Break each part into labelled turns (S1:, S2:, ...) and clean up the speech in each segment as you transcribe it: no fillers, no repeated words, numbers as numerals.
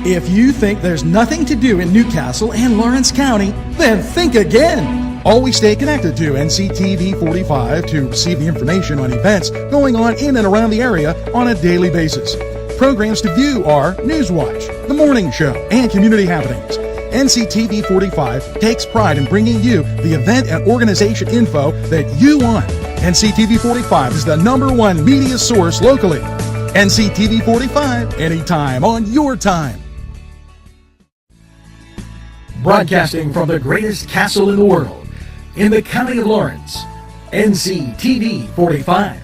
S1: If you think there's nothing to do in Newcastle and Lawrence County, then think again. Always stay connected to NCTV45 to receive the information on events going on in and around the area on a daily basis. Programs to view are Newswatch, The Morning Show, and Community Happenings. NCTV45 takes pride in bringing you the event and organization info that you want. NCTV45 is the #1 media source locally. NCTV45, anytime on your time. Broadcasting from the greatest castle in the world, in the county of Lawrence, NCTV45.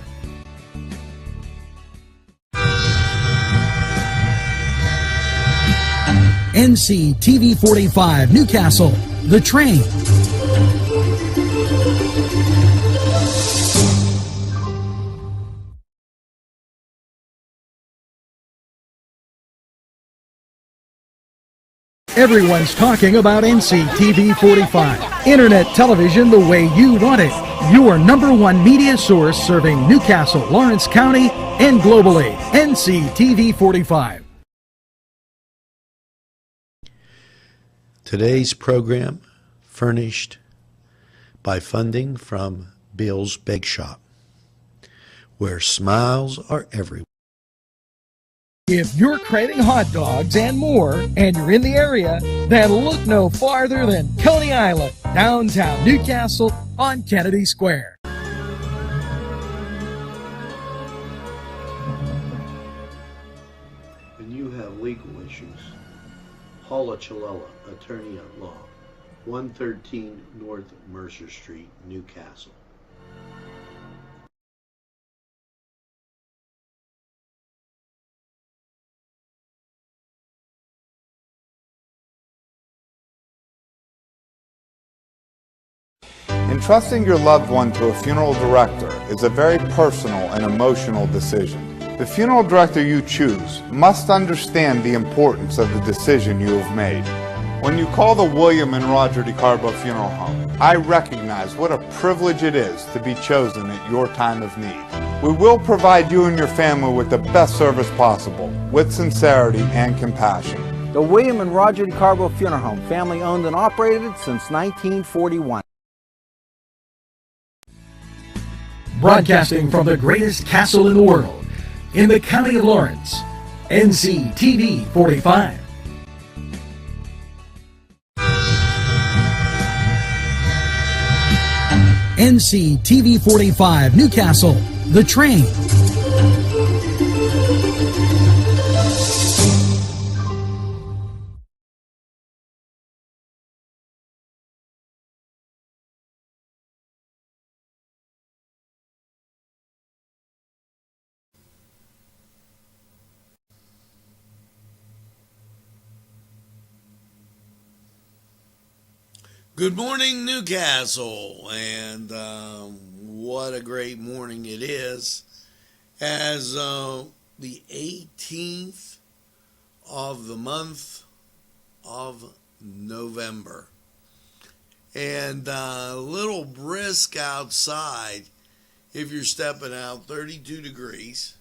S1: NCTV45 Newcastle, The Train. Everyone's talking about NCTV45. Internet television the way you want it. Your #1 media source serving Newcastle, Lawrence County, and globally. NCTV45.
S2: Today's program furnished by funding from Bill's Bake Shop, where smiles are everywhere.
S1: If you're craving hot dogs and more, and you're in the area, then look no farther than Coney Island, downtown Newcastle on Kennedy Square.
S2: When you have legal issues, Paula Chalella, Attorney at Law, 113 North Mercer Street, Newcastle.
S3: Entrusting your loved one to a funeral director is a very personal and emotional decision. The funeral director you choose must understand the importance of the decision you have made. When you call the William and Roger DeCarbo Funeral Home, I recognize what a privilege it is to be chosen at your time of need. We will provide you and your family with the best service possible, with sincerity and compassion.
S4: The William and Roger DeCarbo Funeral Home, family owned and operated since 1941.
S1: Broadcasting from the greatest castle in the world, in the county of Lawrence, NCTV45. NCTV45 Newcastle, The Train.
S5: Good morning, Newcastle, and what a great morning it is as the 18th of the month of November. And a little brisk outside if you're stepping out, 32 degrees.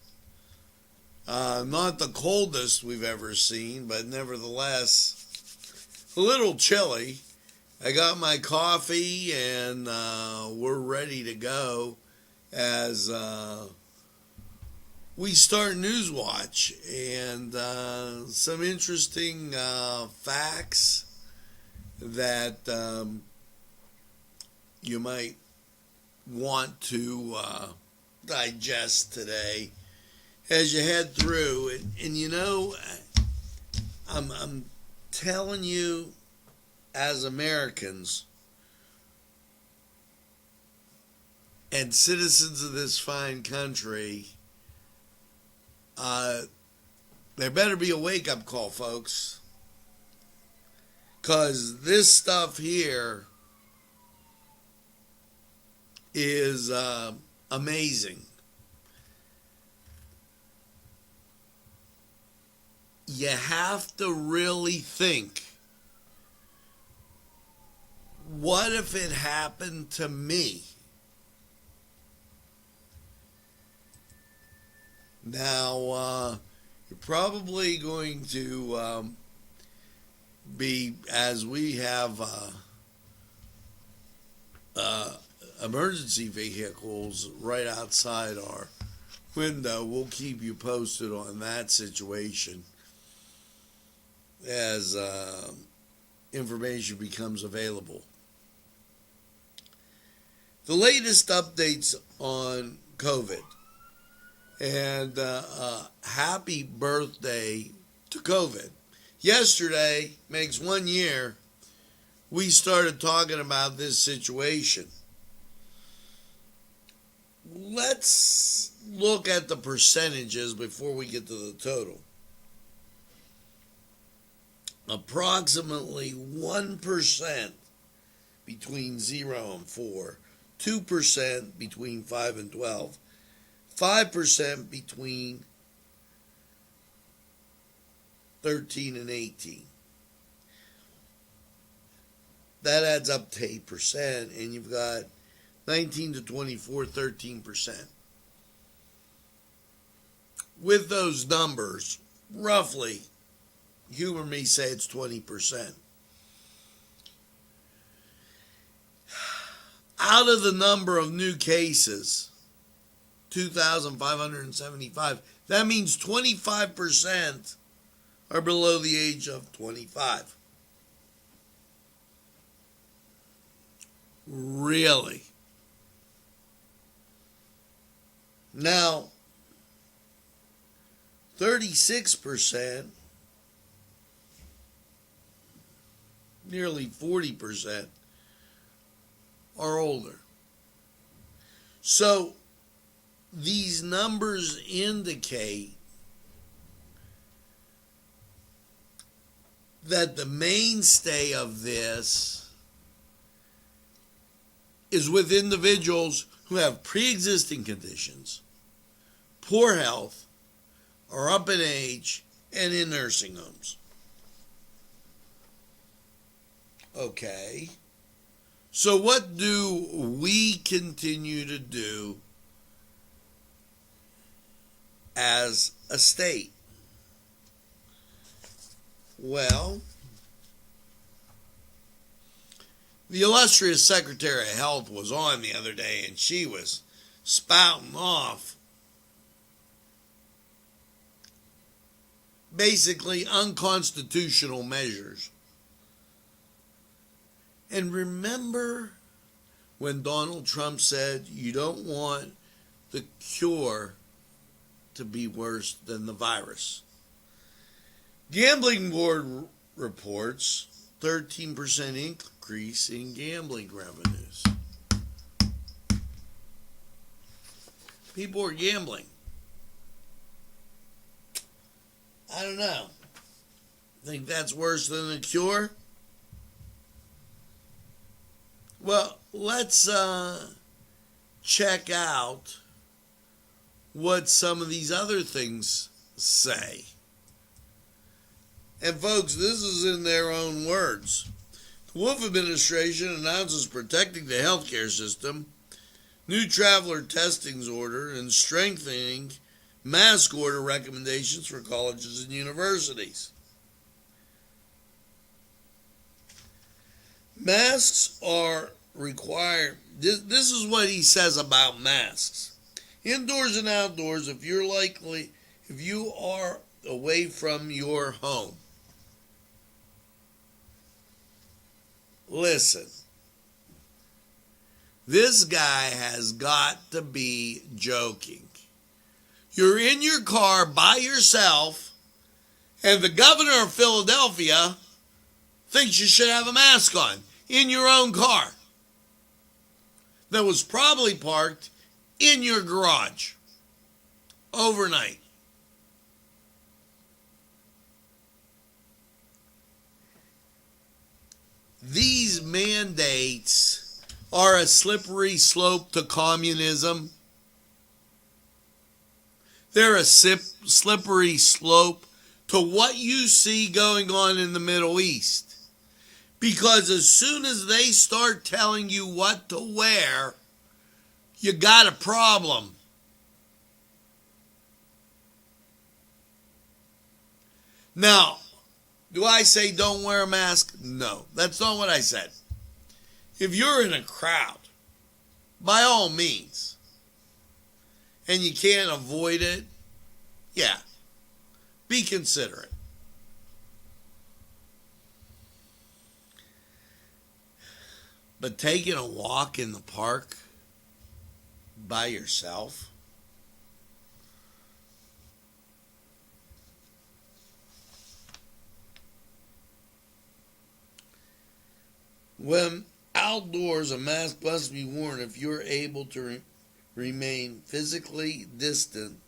S5: Not the coldest we've ever seen, but nevertheless a little chilly. I got my coffee and we're ready to go as we start Newswatch, and some interesting facts that you might want to digest today as you head through. And you know, I'm telling you, as Americans and citizens of this fine country, there better be a wake-up call, folks, because this stuff here is amazing. You have to really think, what if it happened to me? Now, you're probably going to as we have emergency vehicles right outside our window. We'll keep you posted on that situation as information becomes available. The latest updates on COVID, and happy birthday to COVID. Yesterday makes 1 year we started talking about this situation. Let's look at the percentages before we get to the total. Approximately 1% between 0 and 4, 2% between 5 and 12, 5% between 13 and 18. That adds up to 8%, and you've got 19 to 24, 13%. With those numbers, roughly, humor me, say it's 20%. Out of the number of new cases, 2,575, that means 25% are below the age of 25. Really? Now, 36%, nearly 40%, are older. So, these numbers indicate that the mainstay of this is with individuals who have pre-existing conditions, poor health, are up in age, and in nursing homes. Okay. So what do we continue to do as a state? Well, the illustrious Secretary of Health was on the other day, and she was spouting off basically unconstitutional measures. And remember when Donald Trump said you don't want the cure to be worse than the virus? Gambling Board reports 13% increase in gambling revenues. People are gambling. I don't know. Think that's worse than a cure? Well, let's check out what some of these other things say. And folks, this is in their own words. The Wolf administration announces protecting the healthcare system, new traveler testings order, and strengthening mask order recommendations for colleges and universities. Masks are required. This is what he says about masks. Indoors and outdoors, if you are away from your home. Listen, this guy has got to be joking. You're in your car by yourself, and the governor of Philadelphia thinks you should have a mask on in your own car that was probably parked in your garage overnight. These mandates are a slippery slope to communism. They're a slippery slope to what you see going on in the Middle East. Because as soon as they start telling you what to wear, you got a problem. Now, Do I say don't wear a mask? No, that's not what I said. If you're in a crowd, by all means, and you can't avoid it, yeah, be considerate. But taking a walk in the park by yourself, when outdoors, a mask must be worn if you're able to remain physically distant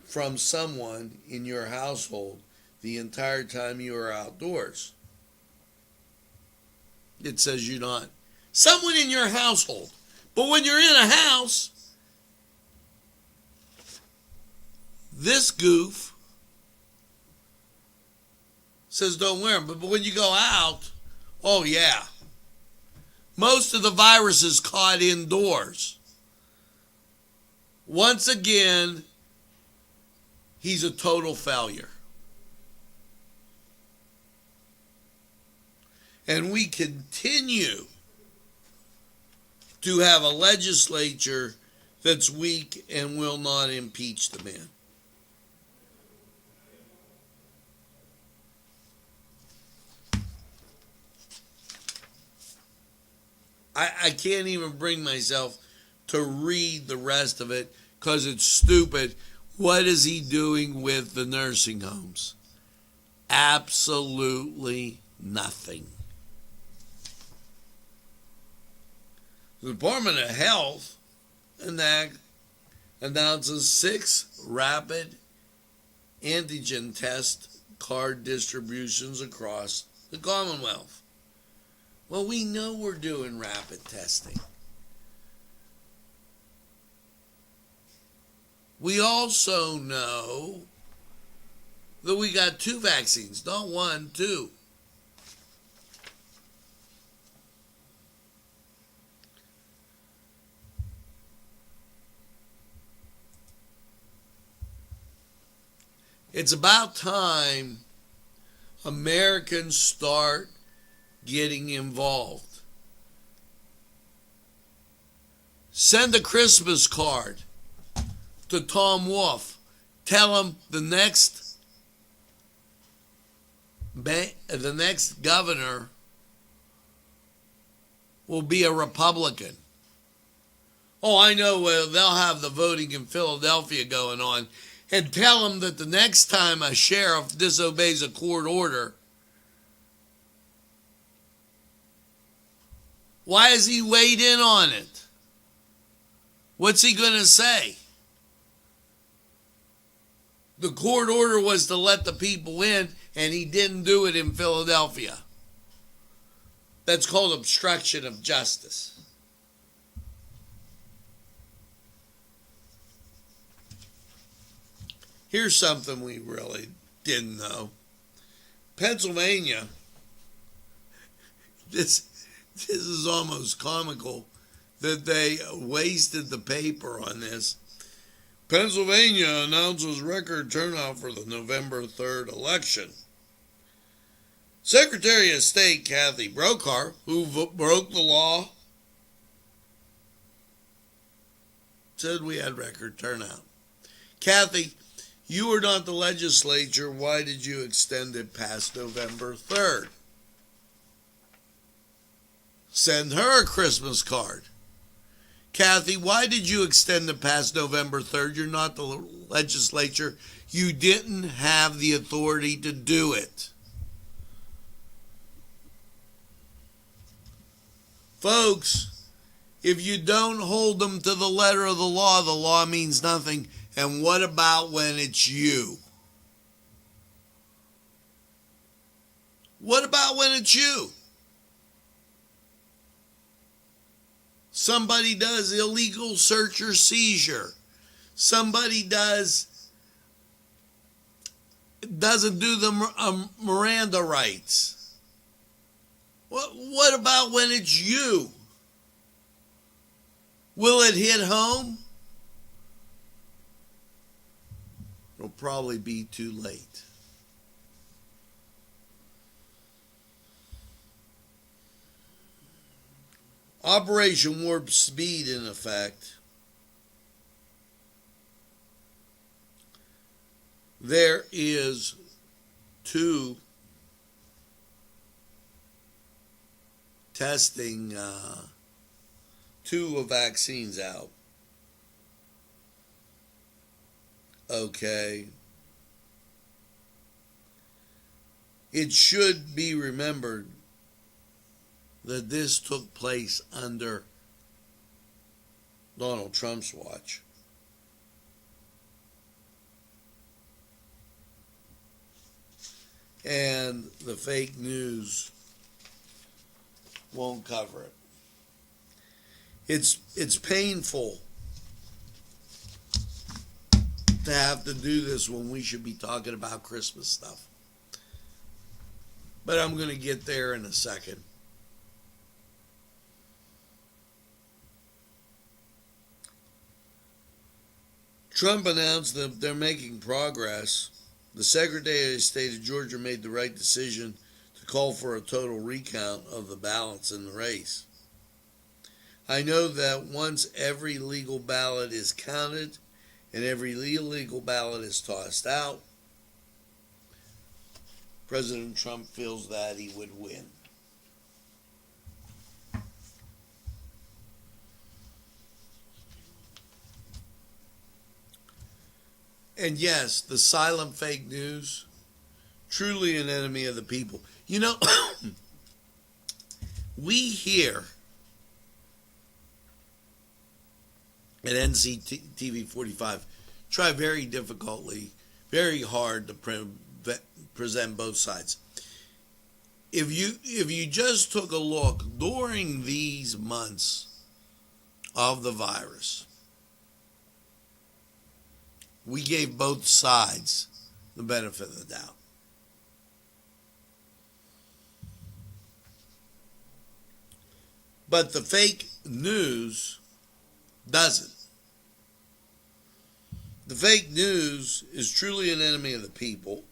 S5: from someone in your household the entire time you are outdoors. It says you're not someone in your household. But when you're in a house, this goof says don't wear them. But when you go out, oh yeah. Most of the virus is caught indoors. Once again, he's a total failure. And we continue to have a legislature that's weak and will not impeach the man. I can't even bring myself to read the rest of it because it's stupid. What is he doing with the nursing homes? Absolutely nothing. The Department of Health announces 6 rapid antigen test card distributions across the Commonwealth. Well, we know we're doing rapid testing. We also know that we got 2 vaccines, not 1, 2. It's about time Americans start getting involved. Send a Christmas card to Tom Wolf. Tell him the next governor will be a Republican. Oh, I know. Well, they'll have the voting in Philadelphia going on. And tell him that the next time a sheriff disobeys a court order, why has he weighed in on it? What's he going to say? The court order was to let the people in, and he didn't do it in Philadelphia. That's called obstruction of justice. Here's something we really didn't know. Pennsylvania, this is almost comical that they wasted the paper on this. Pennsylvania announces record turnout for the November 3rd election. Secretary of State Kathy Brokaw, who broke the law, said we had record turnout. Kathy, you were not the legislature. Why did you extend it past November 3rd? Send her a Christmas card. Kathy, why did you extend it past November 3rd? You're not the legislature. You didn't have the authority to do it. Folks, if you don't hold them to the letter of the law means nothing. And what about when it's you? What about when it's you? Somebody does illegal search or seizure. Somebody doesn't do the Miranda rights. What about when it's you? Will it hit home? it'll probably be too late. Operation Warp Speed, in effect. There is two testing, two vaccines out. Okay. It should be remembered that this took place under Donald Trump's watch. And the fake news won't cover it. It's painful to have to do this when we should be talking about Christmas stuff. But I'm going to get there in a second. Trump announced that they're making progress. The Secretary of State of Georgia made the right decision to call for a total recount of the ballots in the race. I know that once every legal ballot is counted and every illegal ballot is tossed out, President Trump feels that he would win. And yes, the silent fake news, truly an enemy of the people. You know, we here at Nctv45 try very hard to present both sides. If you just took a look during these months of the virus, we gave both sides the benefit of the doubt. But the fake news doesn't. The fake news is truly an enemy of the people.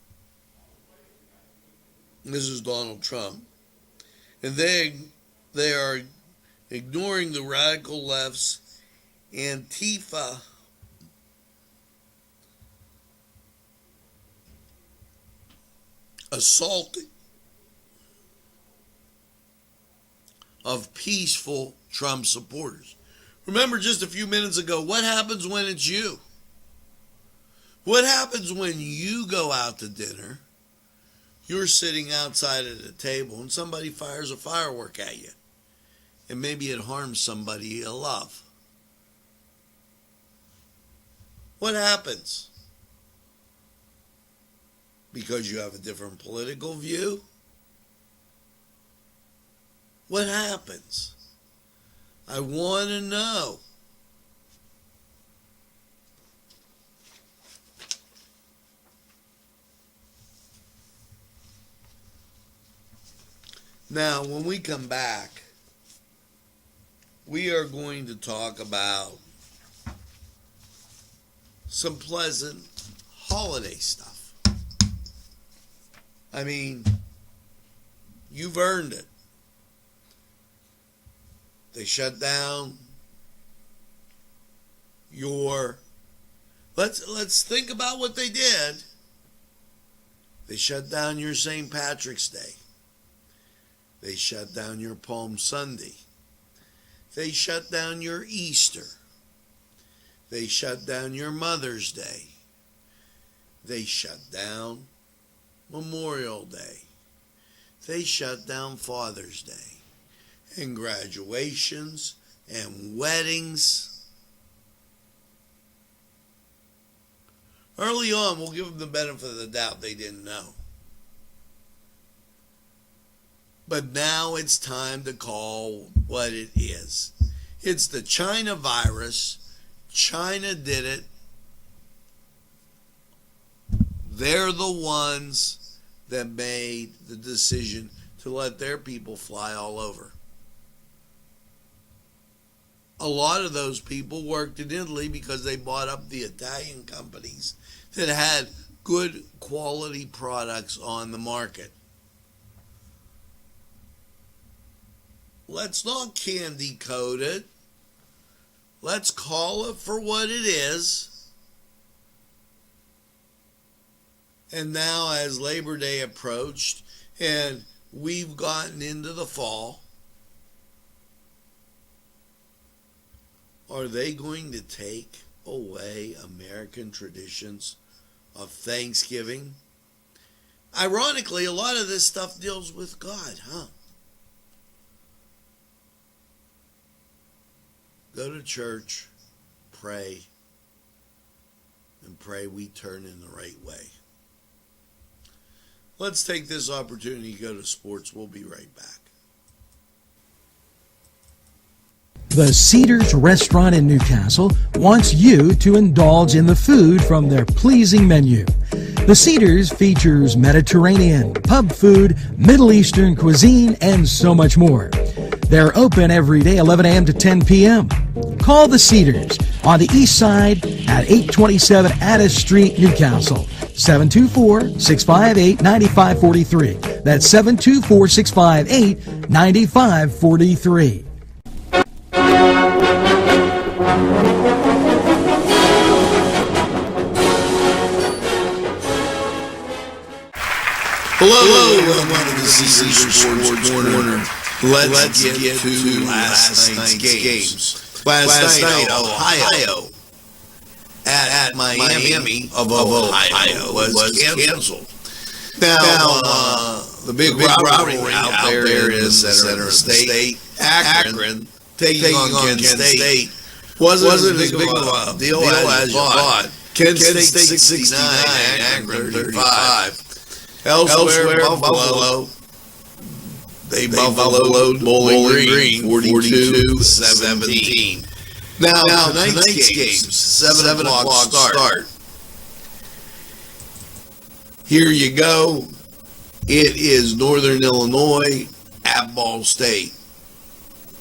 S5: This is Donald Trump. And they are ignoring the radical left's Antifa assaulting of peaceful Trump supporters. Remember just a few minutes ago, what happens when it's you? What happens when you go out to dinner, you're sitting outside at a table, and somebody fires a firework at you, and maybe it harms somebody you love? What happens? Because you have a different political view? What happens? I want to know. Now, when we come back, we are going to talk about some pleasant holiday stuff. I mean, you've earned it. They shut down your... Let's think about what they did. They shut down your St. Patrick's Day. They shut down your Palm Sunday. They shut down your Easter. They shut down your Mother's Day. They shut down Memorial Day. They shut down Father's Day. And graduations and weddings. Early on, we'll give them the benefit of the doubt they didn't know. But now it's time to call what it is. It's the China virus. China did it. They're the ones that made the decision to let their people fly all over. a lot of those people worked in Italy because they bought up the Italian companies that had good quality products on the market. Let's not candy coat it. Let's call it for what it is. And now, as Labor Day approached and we've gotten into the fall, are they going to take away American traditions of Thanksgiving? Ironically, a lot of this stuff deals with God, huh? Go to church, pray, and pray we turn in the right way. Let's take this opportunity to go to sports. We'll be right back.
S1: The Cedars Restaurant in Newcastle wants you to indulge in the food from their pleasing menu. The Cedars features Mediterranean, pub food, Middle Eastern cuisine, and so much more. They're open every day, 11 a.m. to 10 p.m. Call the Cedars on the east side at 827 Addis Street, Newcastle. 724-658-9543. That's 724-658-9543.
S5: Hello, welcome to the Cedars Sports Corner. Let's get to last night's games. Last night, Ohio at Miami of Ohio was canceled. Now, the big rivalry out there in the center of the state, Akron, taking on Kent State, wasn't as big of a deal as you thought. Kent State 69, Akron 35. Elsewhere, Buffalo, they buffaloed Bowling Green 42-17. Now tonight's games, 7 o'clock start. Here you go. It is Northern Illinois at Ball State.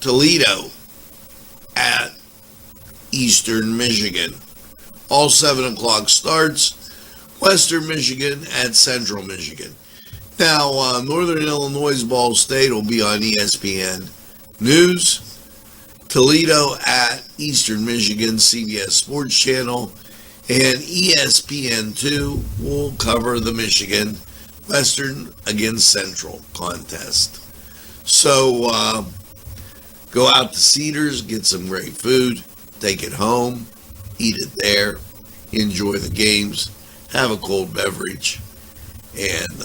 S5: Toledo at Eastern Michigan. All 7 o'clock starts. Western Michigan at Central Michigan. Now, Northern Illinois' Ball State will be on ESPN News. Toledo at Eastern Michigan, CBS Sports Channel. And ESPN2 will cover the Michigan Western against Central contest. So, go out to Cedars, get some great food, take it home, eat it there, enjoy the games. Have a cold beverage, and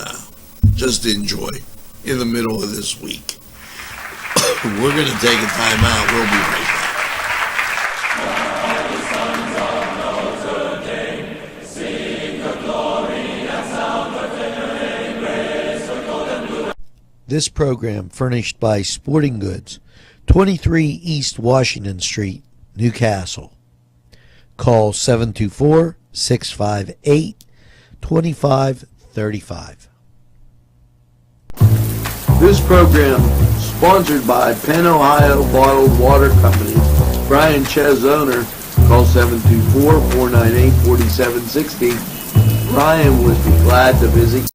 S5: just enjoy in the middle of this week. We're going to take a time out. We'll be right
S2: back. This program furnished by Sporting Goods, 23 East Washington Street, Newcastle. Call 724-658-2535. This program sponsored by Penn Ohio Bottled Water Company. Brian Ches, owner. Call 724-498-4760. Brian would be glad to visit.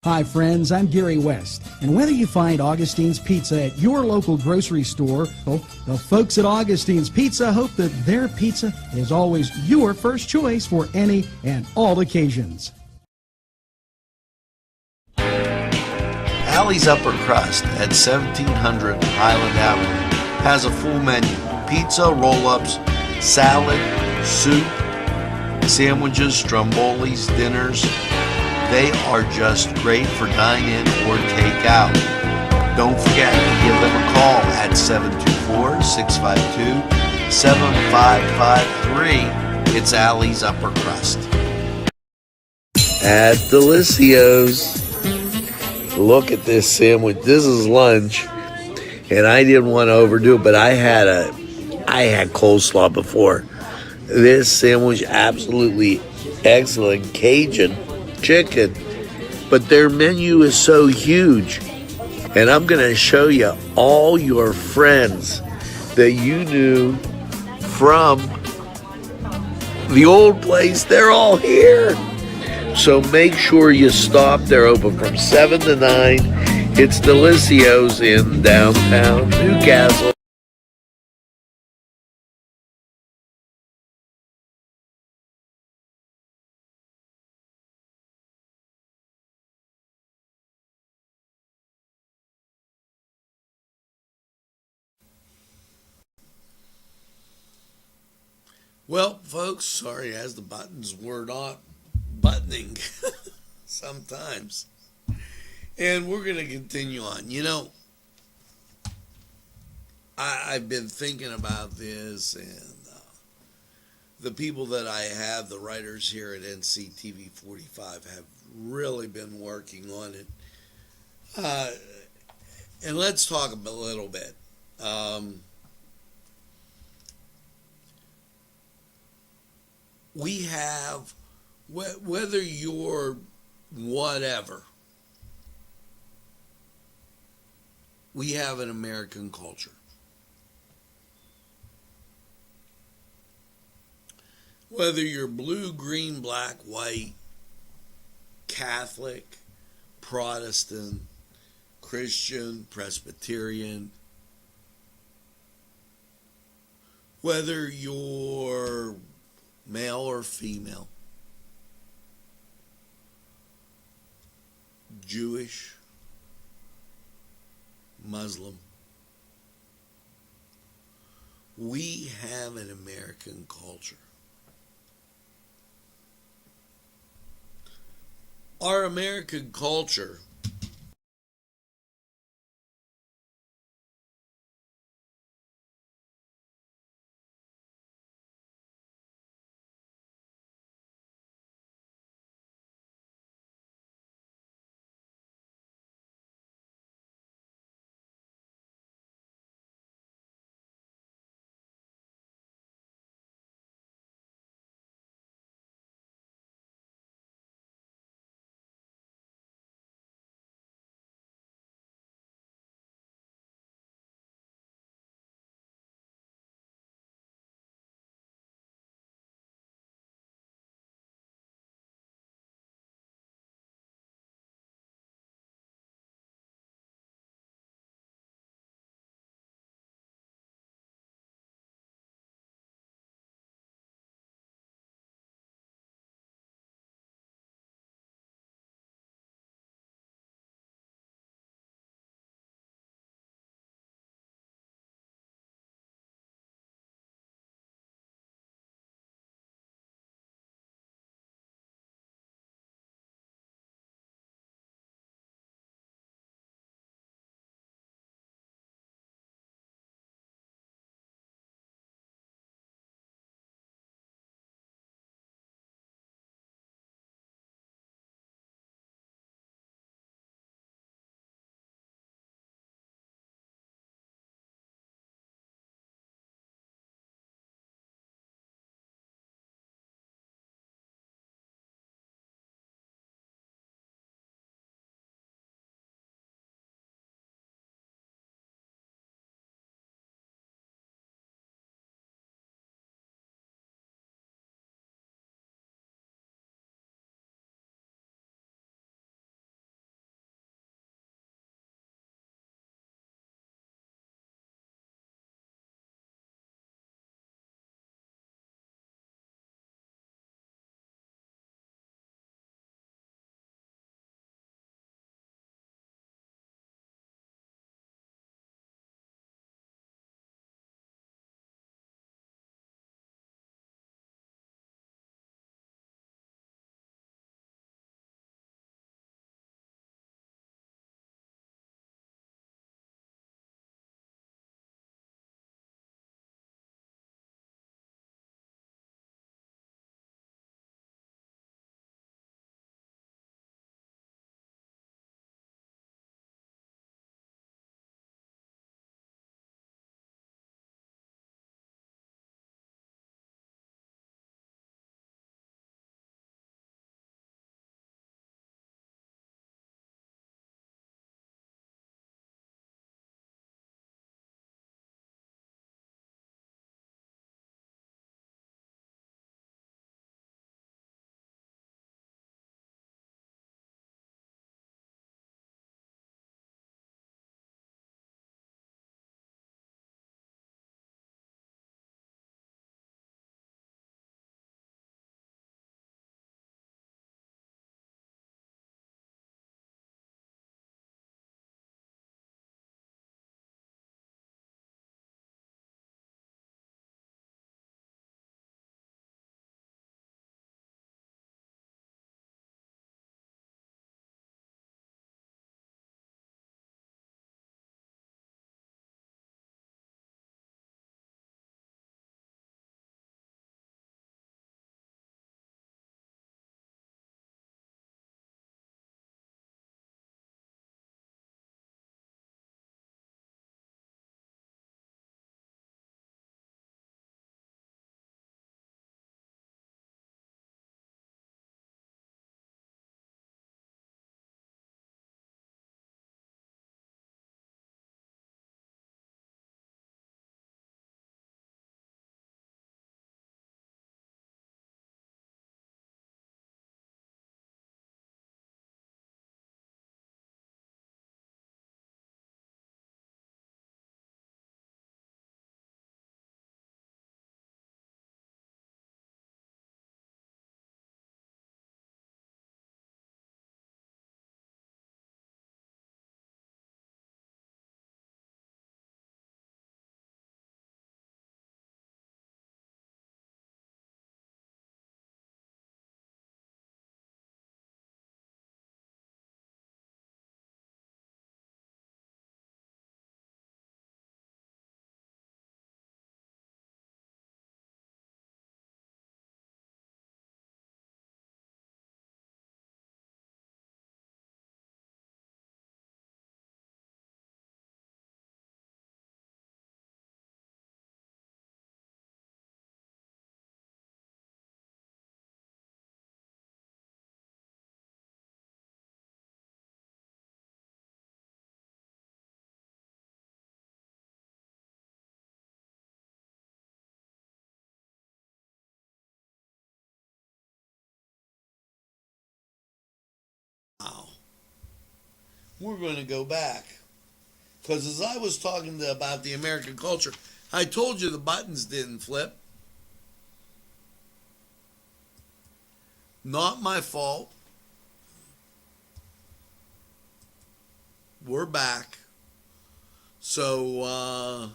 S1: Hi friends, I'm Gary West, and whether you find Augustine's Pizza at your local grocery store, well, the folks at Augustine's Pizza hope that their pizza is always your first choice for any and all occasions.
S2: Allie's Upper Crust at 1700 Highland Avenue has a full menu: pizza, roll-ups, salad, soup, sandwiches, strombolis, dinners. They are just great for dine-in or take-out. Don't forget to give them a call at 724-652 7553. It's Allie's Upper Crust. At Delicios. Look at this sandwich. This is lunch, and I didn't want to overdo it, but I had coleslaw before. This sandwich, absolutely excellent. Cajun chicken, but their menu is so huge, and I'm going to show you all your friends that you knew from the old place. They're all here. So make sure you stop. They're open from 7 to 9. It's Delicios in downtown Newcastle. Well, folks, sorry, as the buttons were not buttoning sometimes. And we're going to continue on. You know, I've been thinking about this, and the people that I have, the writers here at Nctv45, have really been working on it. And let's talk a little bit. We have, whether you're whatever, we have an American culture. Whether you're blue, green, black, white, Catholic, Protestant, Christian, Presbyterian, whether you're male or female, Jewish, Muslim, we have an American culture. Our American culture
S5: we're going to go back. Because as I was talking about the American culture, I told you the buttons didn't flip. Not my fault. We're back. So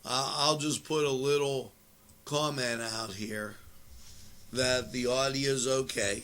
S5: I'll just put a little comment out here that the audio is okay.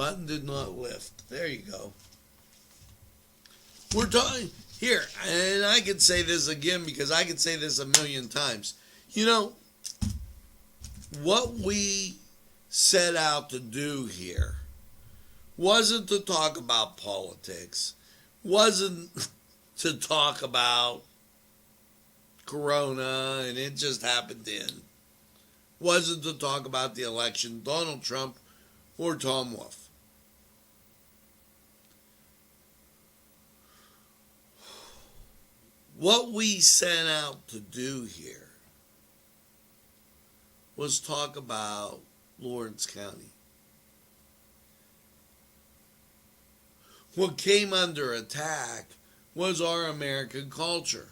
S5: Button did not lift. There you go. We're talking here, and I could say this again because I could say this a million times. You know, what we set out to do here wasn't to talk about politics, wasn't to talk about Corona and it just happened in, wasn't to talk about the election, Donald Trump or Tom Wolf. What we set out to do here was talk about Lawrence County. What came under attack was our American culture.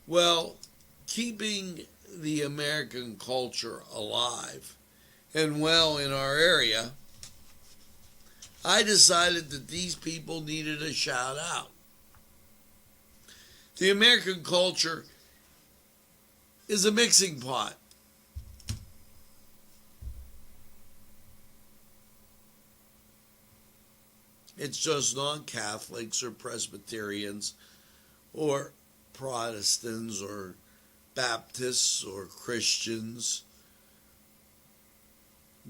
S5: Well, keeping the American culture alive and well in our area, I decided that these people needed a shout out. The American culture is a mixing pot. It's just not Catholics or Presbyterians or Protestants or Baptists or Christians,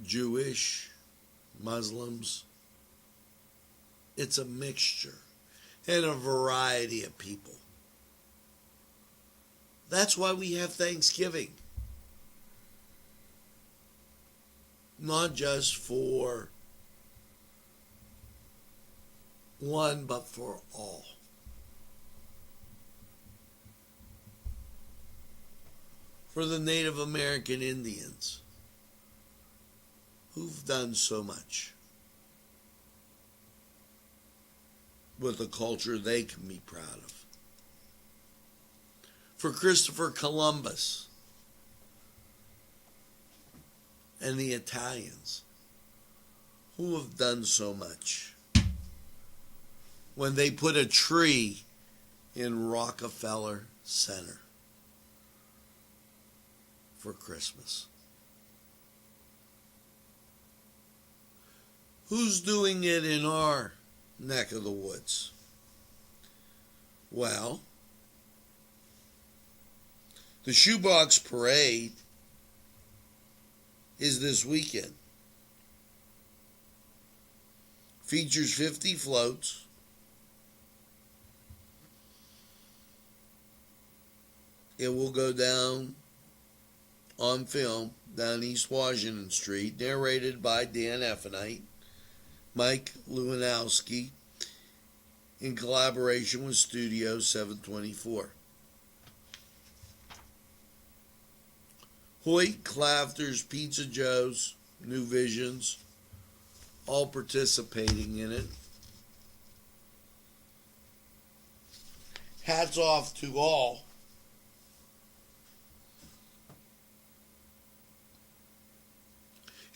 S5: Jewish, Muslims. It's a mixture and a variety of people. That's why we have Thanksgiving. Not just for one, but for all. For the Native American Indians who've done so much with a culture they can be proud of. For Christopher Columbus and the Italians who have done so much when they put a tree in Rockefeller Center for Christmas. Who's doing it in our neck of the woods? Well, the Shoebox Parade is this weekend. Features 50 floats. It will go down on film down East Washington Street, narrated by Dan Effenite, Mike Lewandowski, in collaboration with Studio 724. Hoyt, Clafters, Pizza Joe's, New Visions, all participating in it. Hats off to all.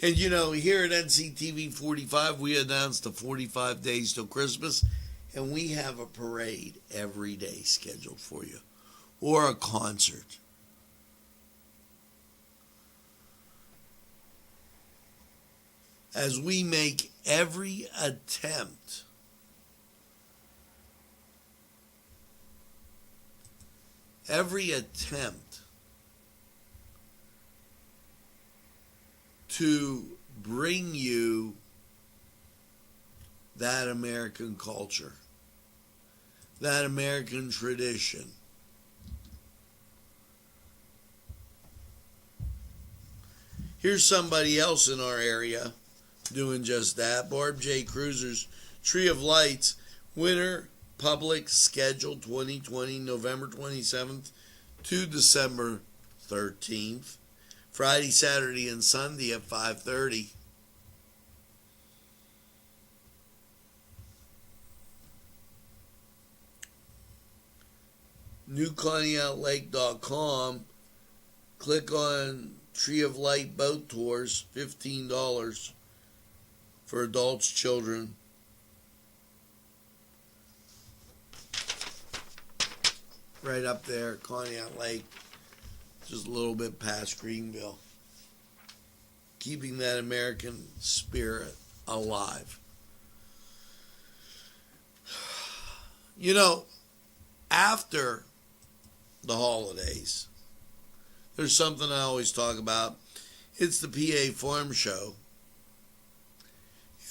S5: And you know, here at NCTV45, we announced the 45 days till Christmas, and we have a parade every day scheduled for you, or a concert. As we make every attempt to bring you that American culture, that American tradition. Here's somebody else in our area doing just that. Barb J. Cruiser's Tree of Lights, Winter Public Schedule 2020, November 27th to December 13th. Friday, Saturday, and Sunday at 5:30. NewConneautlake.com. Click on Tree of Light Boat Tours, $15 for adults, children. Right up there, Conneaut Lake, just a little bit past Greenville. Keeping that American spirit alive. You know, after the holidays, there's something I always talk about. It's the PA Farm Show.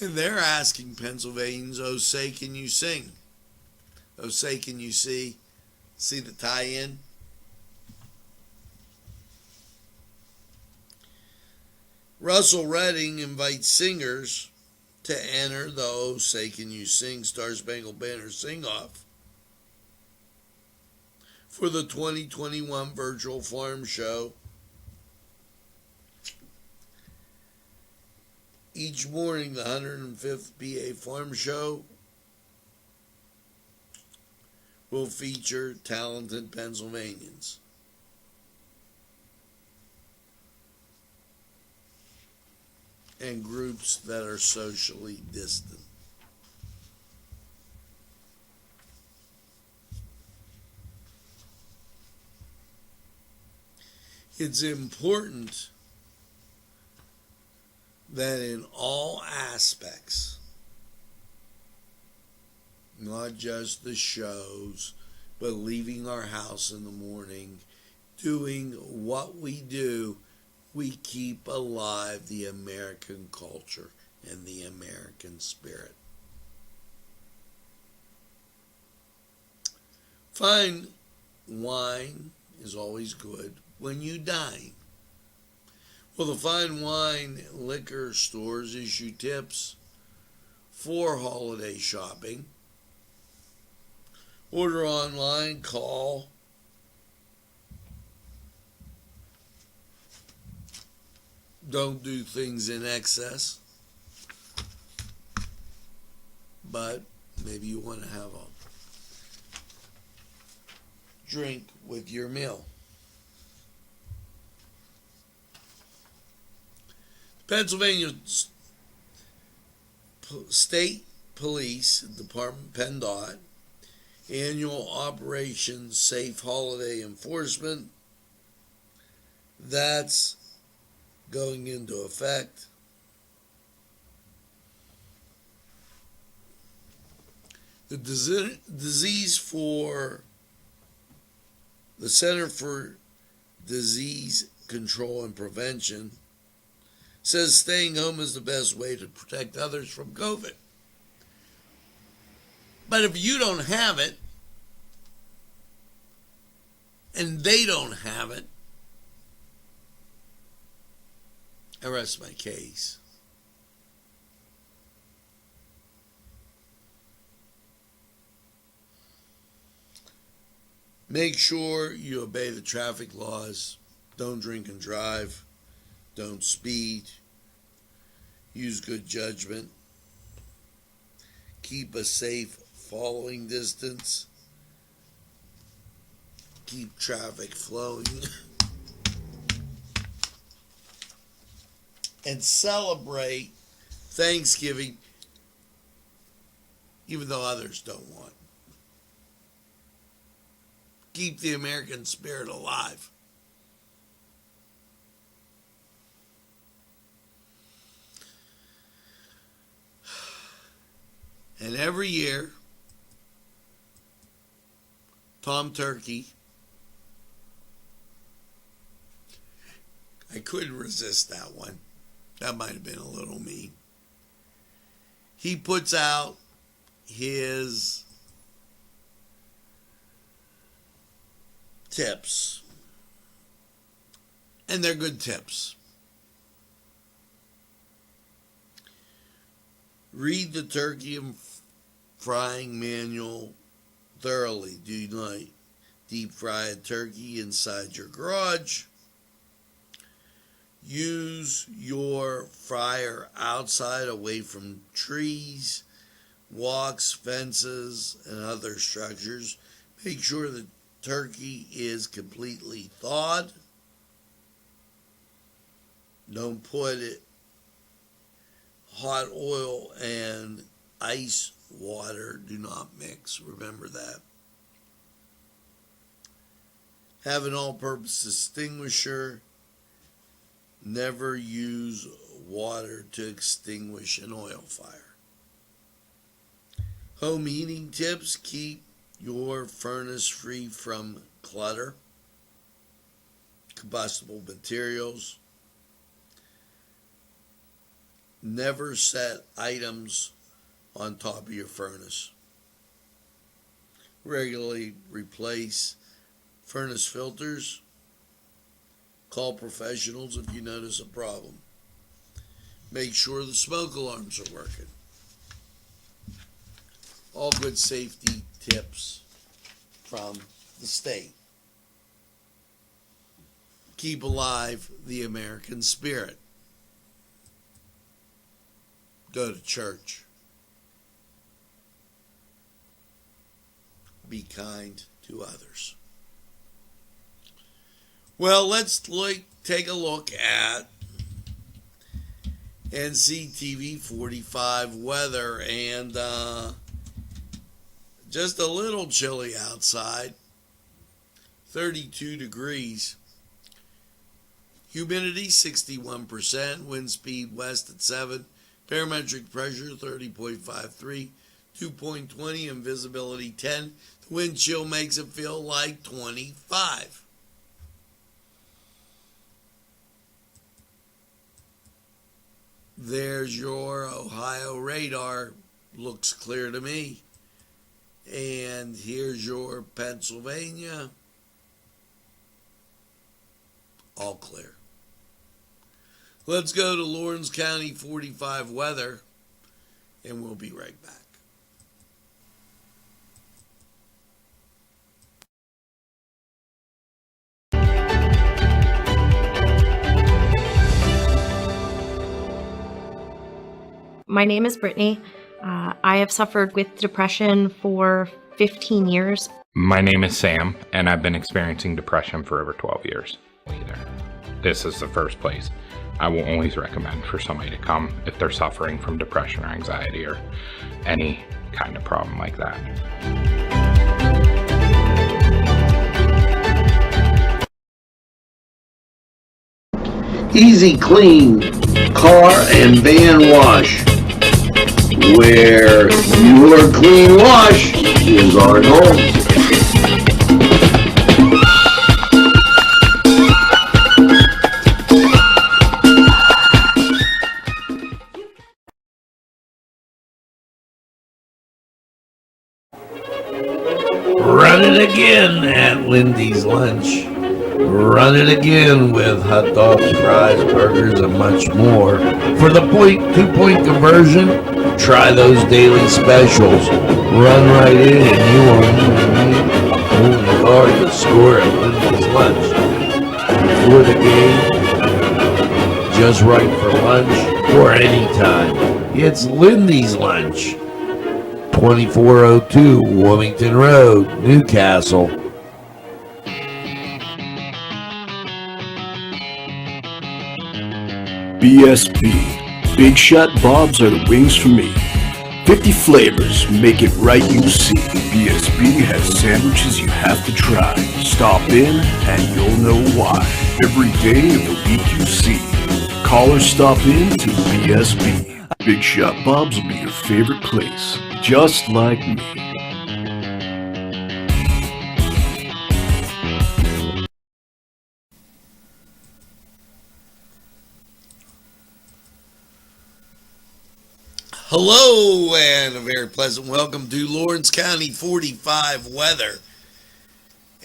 S5: And they're asking Pennsylvanians, oh, say, can you sing? Oh, say, can you see? See the tie-in? Russell Redding invites singers to enter the Oh, Say Can You Sing Star Spangled Banner Sing-Off for the 2021 Virtual Farm Show. Each morning, the 105th PA Farm Show will feature talented Pennsylvanians. And groups that are socially distant. It's important that in all aspects, not just the shows, but leaving our house in the morning, doing what we do, we keep alive the American culture and the American spirit. Fine wine is always good when you dine. Well, the fine wine liquor stores issue tips for holiday shopping. Order online, call. Don't do things in excess. But maybe you want to have a drink with your meal. Pennsylvania State Police Department, PennDOT, annual Operation Safe Holiday Enforcement. That's going into effect. The disease for the Center for Disease Control and Prevention says staying home is the best way to protect others from COVID. But if you don't have it, and they don't have it, I rest my case. Make sure you obey the traffic laws. Don't drink and drive. Don't speed. Use good judgment. Keep a safe following distance. Keep traffic flowing. And celebrate Thanksgiving even though others don't want. Keep the American spirit alive. And every year, Tom Turkey, I couldn't resist that one. That might have been a little mean. he puts out his tips, and they're good tips. Read the turkey and frying manual thoroughly. Do not deep fry a turkey inside your garage. Use your fryer outside, away from trees, walks, fences, and other structures. Make sure the turkey is completely thawed. Don't put it hot oil and ice water. Do not mix. Remember that. Have an all-purpose extinguisher. Never use water to extinguish an oil fire. Home heating tips. Keep your furnace free from clutter, combustible materials. Never set items on top of your furnace. Regularly replace furnace filters. Call professionals if you notice a problem. Make sure the smoke alarms are working. All good safety tips from the state. Keep alive the American spirit. Go to church. Be kind to others. Well, let's take a look at Nctv45 weather, and just a little chilly outside, 32 degrees. Humidity 61%, wind speed west at 7, barometric pressure 30.53, 2.20, and visibility 10. The wind chill makes it feel like 25. There's your Ohio radar. Looks clear to me. And here's your Pennsylvania. All clear. Let's go to Lawrence County 45 weather, and we'll be right back.
S6: My name is Brittany. I have suffered with depression for 15 years.
S7: My name is Sam, and I've been experiencing depression for over 12 years. This is the first place I will always recommend for somebody to come if they're suffering from depression or anxiety or any kind of problem like that.
S2: Easy Clean Car and Van Wash, where your clean wash is our goal. Run it again at Lindy's Lunch. Run it again with hot dogs, fries, burgers, and much more. For the 2-point conversion, try those daily specials. Run right in and you won't guard the score at Lindy's Lunch. For the game, just right for lunch, or anytime. It's Lindy's Lunch. 2402 Wilmington Road, Newcastle.
S8: BSB. Big Shot Bobs are the wings for me. 50 flavors, make it right, you see. BSB has sandwiches you have to try. Stop in and you'll know why. Every day of the week you see. Call or stop in to BSB. Big Shot Bobs will be your favorite place, just like me.
S5: Hello and a very pleasant welcome to Lawrence County 45 weather.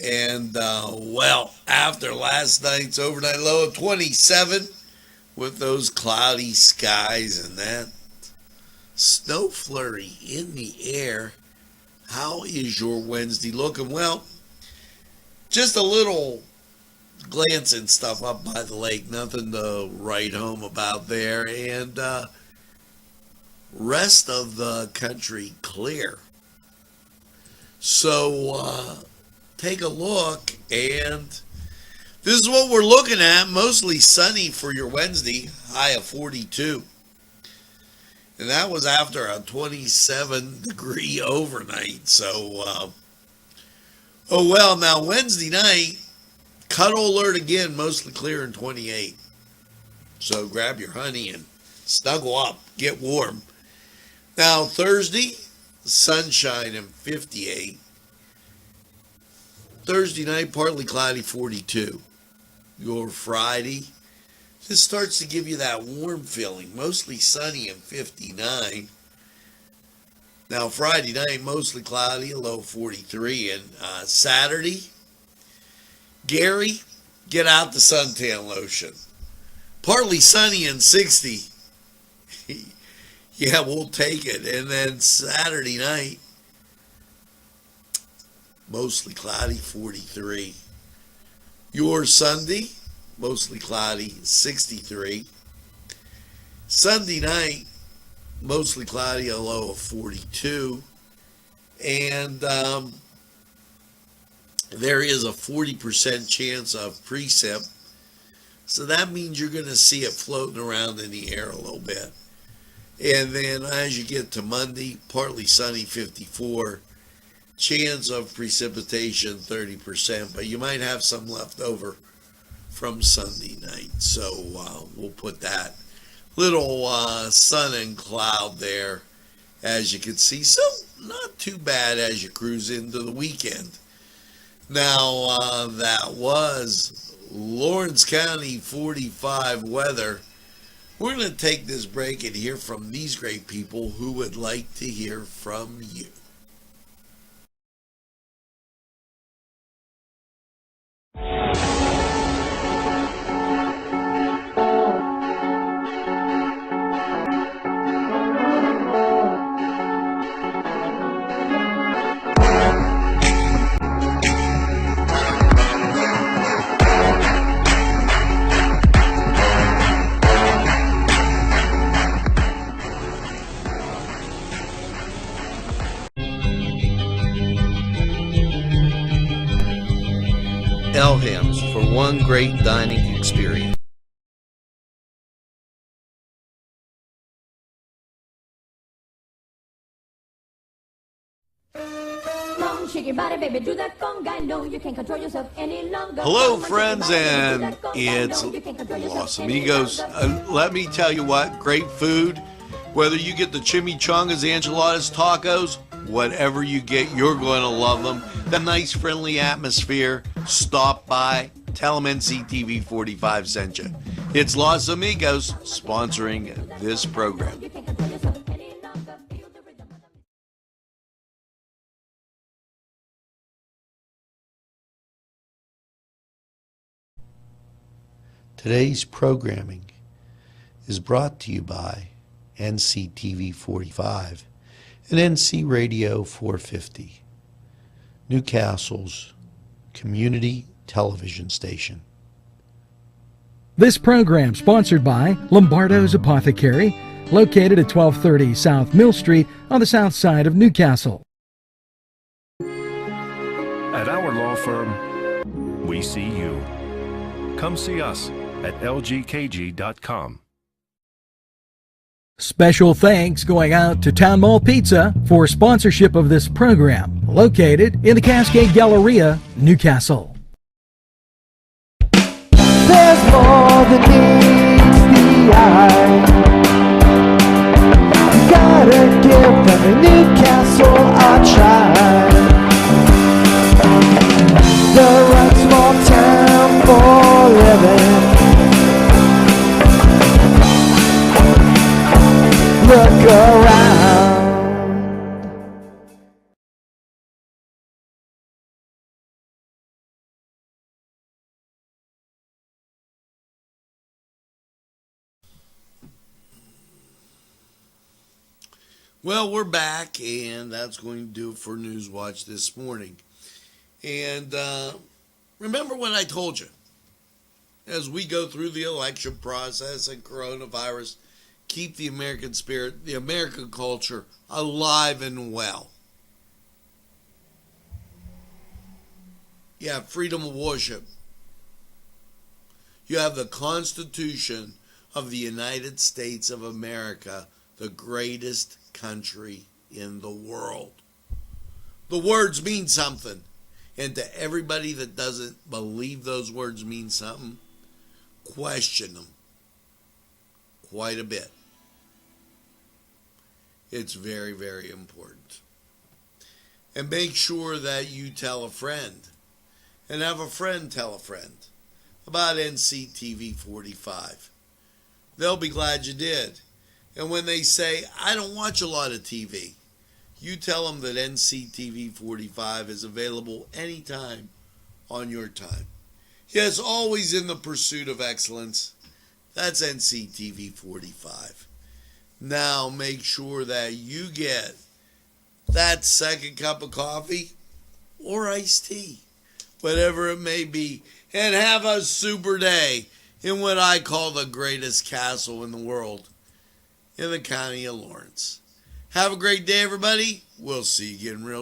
S5: And well, after last night's overnight low of 27 with those cloudy skies and that snow flurry in the air, how is your Wednesday looking? Well, just a little glancing stuff up by the lake, nothing to write home about there, and rest of the country clear. So take a look, and this is what we're looking at. Mostly sunny for your Wednesday, high of 42. And that was after a 27-degree overnight. So, oh well, now Wednesday night, cuddle alert again, mostly clear in 28. So grab your honey and snuggle up, get warm. Now Thursday, sunshine and 58. Thursday night, partly cloudy, 42. Your Friday, this starts to give you that warm feeling, mostly sunny and 59. Now Friday night, mostly cloudy, a low 43. And Saturday, Gary, get out the suntan lotion. Partly sunny and 60. Yeah, we'll take it. And then Saturday night, mostly cloudy, 43. Your Sunday, mostly cloudy, 63. Sunday night, mostly cloudy, a low of 42. And there is a 40% chance of precip. So that means you're going to see it floating around in the air a little bit. And then as you get to Monday, partly sunny, 54. Chance of precipitation, 30%. But you might have some left over from Sunday night. So we'll put that little sun and cloud there, as you can see. So not too bad as you cruise into the weekend. Now, that was Lawrence County 45 weather. We're going to take this break and hear from these great people who would like to hear from you. Elham's for one great dining experience. Hello, friends, and it's Los Amigos. Let me tell you what, great food. Whether you get the chimichangas, enchiladas, tacos, whatever you get, you're going to love them. The nice, friendly atmosphere. Stop by. Tell them NCTV45 sent you. It's Los Amigos sponsoring this program. Today's programming is brought to you by NCTV45 and NC Radio 450, Newcastle's community television station.
S1: This program sponsored by Lombardo's Apothecary, located at 1230 South Mill Street on the south side of Newcastle.
S9: At our law firm, we see you. Come see us at lgkg.com.
S1: Special thanks going out to Town Mall Pizza for sponsorship of this program, located in the Cascade Galleria, Newcastle.
S10: There's more than meets the eye. You gotta give them in Newcastle a try. The right small town for living. Look around.
S5: Well, we're back, and that's going to do it for Newswatch this morning. And remember what I told you. As we go through the election process and coronavirus, keep the American spirit, the American culture alive and well. You have freedom of worship. You have the Constitution of the United States of America, the greatest country in the world. The words mean something. And to everybody that doesn't believe those words mean something, question them quite a bit. It's very, very important. And make sure that you tell a friend, and have a friend tell a friend about Nctv45. They'll be glad you did. And when they say, I don't watch a lot of TV, you tell them that Nctv45 is available anytime on your time. Yes, always in the pursuit of excellence. That's Nctv45. Now make sure that you get that second cup of coffee or iced tea, whatever it may be, and have a super day in what I call the greatest castle in the world, in the county of Lawrence. Have a great day, everybody. We'll see you again real